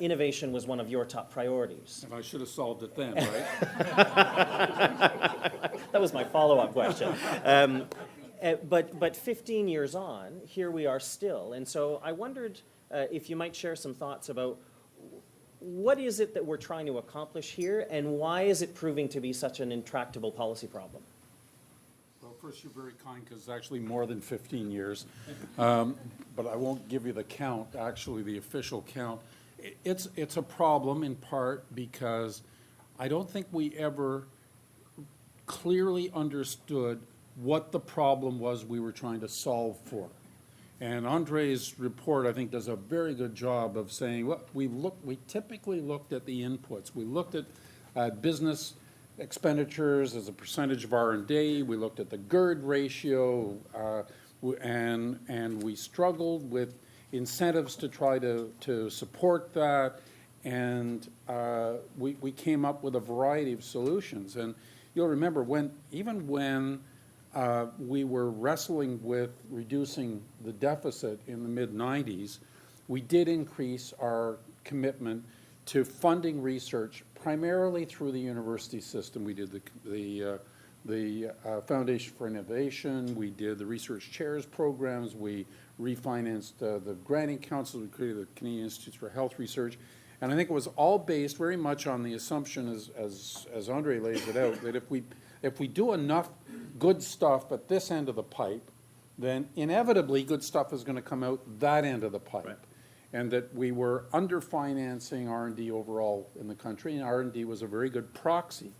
innovation was one of your top priorities. And I should have solved it then, right? That was my follow-up question. But 15 years on, here we are still. And so I wondered if you might share some thoughts about what is it that we're trying to accomplish here, and why is it proving to be such an intractable policy problem? Well, first, you're very kind, because it's actually more than 15 years. But I won't give you the count, actually, the official count. It's a problem in part because I don't think we ever clearly understood what the problem was we were trying to solve for. And Andrei's report, I think, does a very good job of saying, well, we typically looked at the inputs. We looked at business expenditures as a percentage of R&D. We looked at the GERD ratio, and we struggled with incentives to try to support that. And we came up with a variety of solutions. And you'll remember even when we were wrestling with reducing the deficit in the mid-90s, we did increase our commitment to funding research primarily through the university system. We did the Foundation for Innovation, we did the Research Chairs programs, we refinanced the Granting Council, we created the Canadian Institutes for Health Research, and I think it was all based very much on the assumption, as Andrei lays it out, that if we do enough good stuff at this end of the pipe, then inevitably good stuff is going to come out that end of the pipe. Right. And that we were underfinancing R&D overall in the country, and R&D was a very good proxy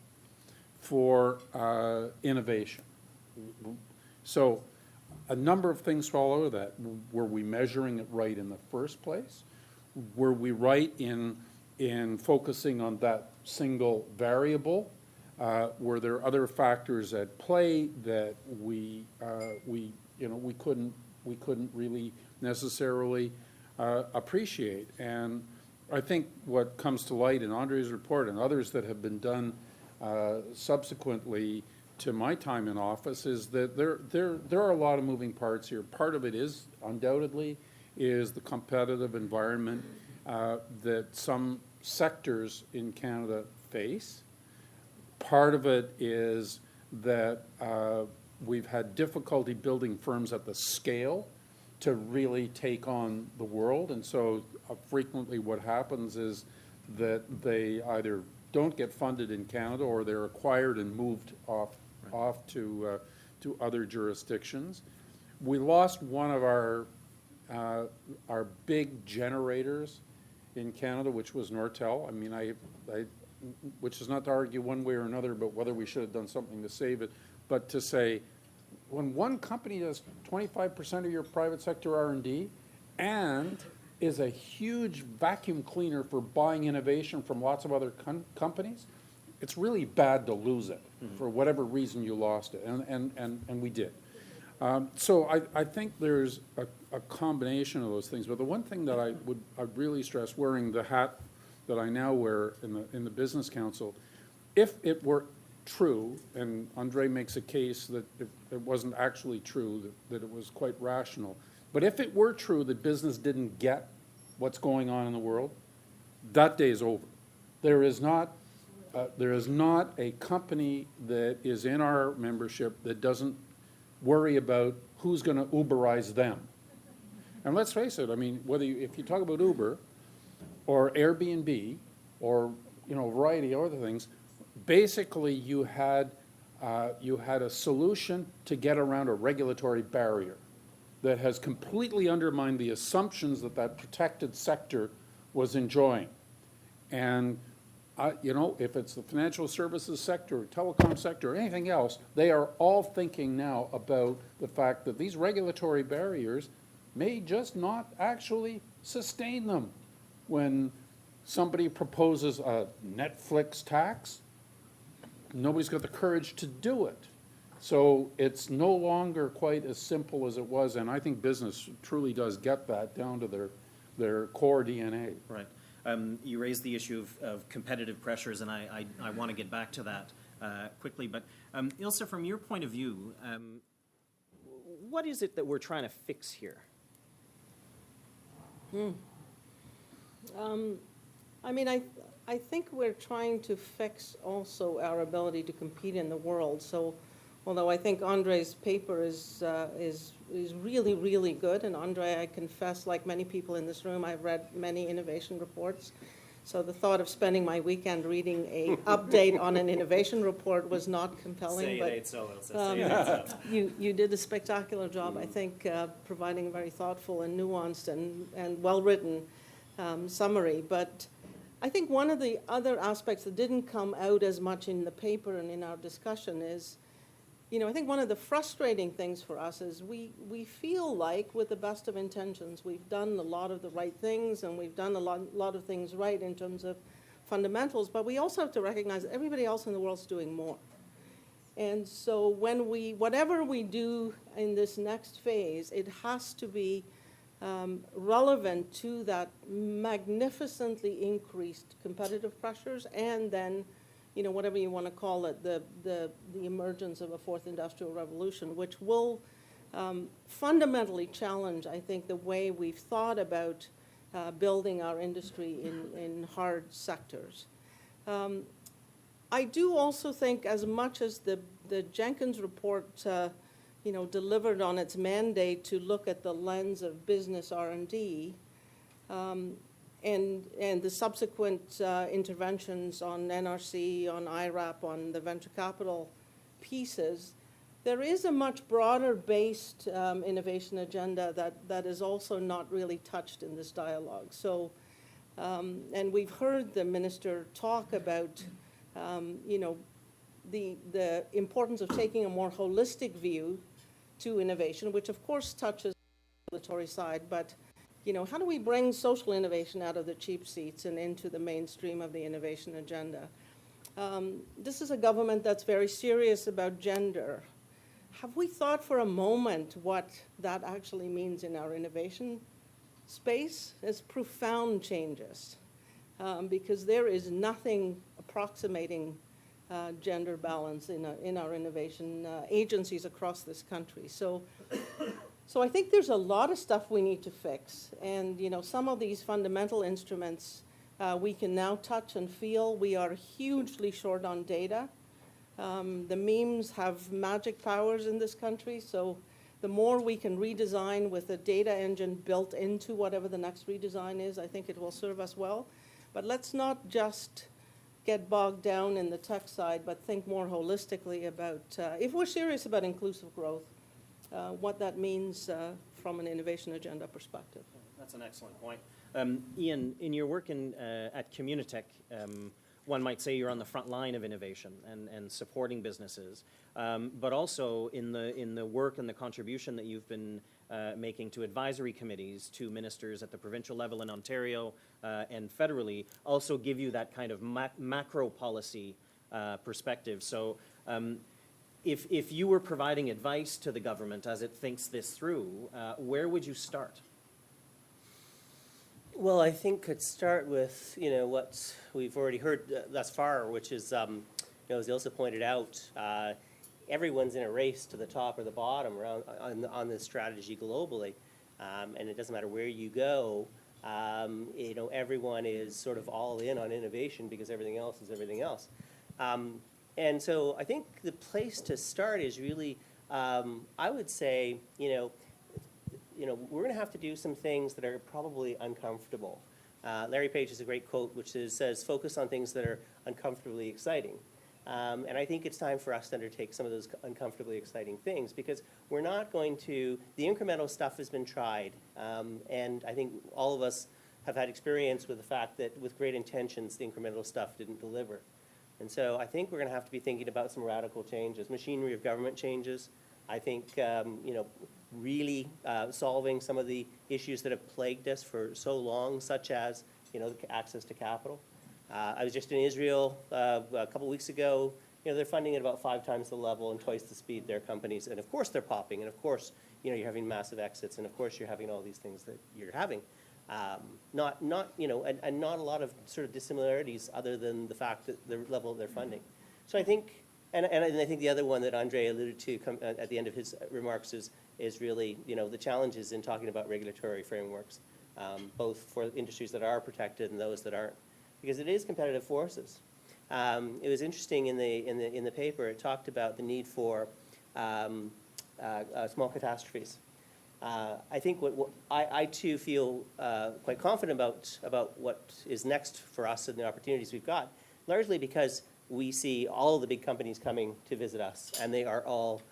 for innovation. So a number of things follow that. Were we measuring it right in the first place? Were we right in focusing on that single variable? Were there other factors at play that we couldn't really necessarily appreciate? And I think what comes to light in Andrei's report and others that have been done subsequently to my time in office is that there are a lot of moving parts here. Part of it is undoubtedly is the competitive environment that some sectors in Canada face. Part of it is that we've had difficulty building firms at the scale to really take on the world, and so frequently what happens is that they either don't get funded in Canada or they're acquired and moved off to other jurisdictions. We lost one of our big generators in Canada, which was Nortel. I mean, which is not to argue one way or another about whether we should have done something to save it, but to say, when one company does 25% of your private sector R&D and is a huge vacuum cleaner for buying innovation from lots of other companies, it's really bad to lose it for whatever reason you lost it, and we did. So I think there's a combination of those things, but the one thing that I'd really stress, wearing the hat that I now wear in the Business Council, if it were true, and Andrei makes a case that it wasn't actually true, that it was quite rational, but if it were true that business didn't get what's going on in the world, that day is over. There is not a company that is in our membership that doesn't worry about who's going to Uberize them. And let's face it, I mean, if you talk about Uber or Airbnb or a variety of other things, basically you had a solution to get around a regulatory barrier that has completely undermined the assumptions that protected sector was enjoying. And if it's the financial services sector, or telecom sector, or anything else, they are all thinking now about the fact that these regulatory barriers may just not actually sustain them. When somebody proposes a Netflix tax, nobody's got the courage to do it. So it's no longer quite as simple as it was, and I think business truly does get that down to their core DNA. Right. You raised the issue of competitive pressures, and I want to get back to that quickly. But Ilse, from your point of view, what is it that we're trying to fix here? I mean, I think we're trying to fix also our ability to compete in the world. So, although I think Andrei's paper is really, really good, and Andrei, I confess, like many people in this room, I've read many innovation reports. So the thought of spending my weekend reading a update on an innovation report was not compelling. Say it but ain't so, Ilse. Say it ain't so. you did a spectacular job, I think, providing a very thoughtful and nuanced and well-written summary. But I think one of the other aspects that didn't come out as much in the paper and in our discussion is, I think one of the frustrating things for us is we feel like, with the best of intentions, we've done a lot of the right things and we've done a lot of things right in terms of fundamentals, but we also have to recognize that everybody else in the world's doing more. And so whatever we do in this next phase, it has to be relevant to that magnificently increased competitive pressures, and then, whatever you want to call it, the emergence of a fourth industrial revolution, which will fundamentally challenge, I think, the way we've thought about building our industry in hard sectors. I do also think, as much as the Jenkins report delivered on its mandate to look at the lens of business R&D, and the subsequent interventions on NRC, on IRAP, on the venture capital pieces, there is a much broader based innovation agenda that is also not really touched in this dialogue. So, and we've heard the minister talk about, the importance of taking a more holistic view to innovation, which of course touches the regulatory side, but how do we bring social innovation out of the cheap seats and into the mainstream of the innovation agenda? This is a government that's very serious about gender. Have we thought for a moment what that actually means in our innovation space? It's profound changes, because there is nothing approximating gender balance in our innovation agencies across this country. So I think there's a lot of stuff we need to fix. And, some of these fundamental instruments we can now touch and feel. We are hugely short on data. The memes have magic powers in this country, so the more we can redesign with a data engine built into whatever the next redesign is, I think it will serve us well. But let's not just get bogged down in the tech side, but think more holistically about, if we're serious about inclusive growth, what that means from an innovation agenda perspective. That's an excellent point. Iain, in your work at Communitech, one might say you're on the front line of innovation and supporting businesses, but also in the work and the contribution that you've been making to advisory committees, to ministers at the provincial level in Ontario and federally, also give you that kind of macro policy perspective. So if you were providing advice to the government as it thinks this through, where would you start? Well, I think could start with, what we've already heard thus far, which is, as Ilse pointed out, everyone's in a race to the top or the bottom around on this strategy globally, and it doesn't matter where you go. Everyone is sort of all in on innovation because everything else is everything else. And so I think the place to start is really, I would say, we're going to have to do some things that are probably uncomfortable. Larry Page has a great quote which says, focus on things that are uncomfortably exciting. And I think it's time for us to undertake some of those uncomfortably exciting things, because we're not going to, the incremental stuff has been tried. And I think all of us have had experience with the fact that with great intentions, the incremental stuff didn't deliver. And so I think we're going to have to be thinking about some radical changes, machinery of government changes. I think, really solving some of the issues that have plagued us for so long, such as, access to capital. I was just in Israel a couple weeks ago. They're funding at about 5 times the level and twice the speed their companies. And of course they're popping. And of course, you're having massive exits. And of course you're having all these things that you're having. And not a lot of sort of dissimilarities other than the fact that the level of their funding. So I think, and I think the other one that Andrei alluded to at the end of his remarks is really, the challenges in talking about regulatory frameworks, both for industries that are protected and those that aren't. because it is competitive forces. It was interesting in the paper, it talked about the need for small catastrophes. I think I too feel quite confident about what is next for us and the opportunities we've got, largely because we see all of the big companies coming to visit us, and they are all,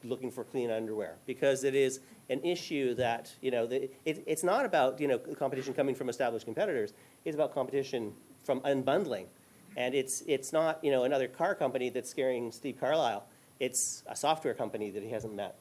looking for clean underwear, because it is an issue that, it's not about, competition coming from established competitors. It's about competition from unbundling. And it's not, another car company that's scaring Steve Carlisle. It's a software company that he hasn't met.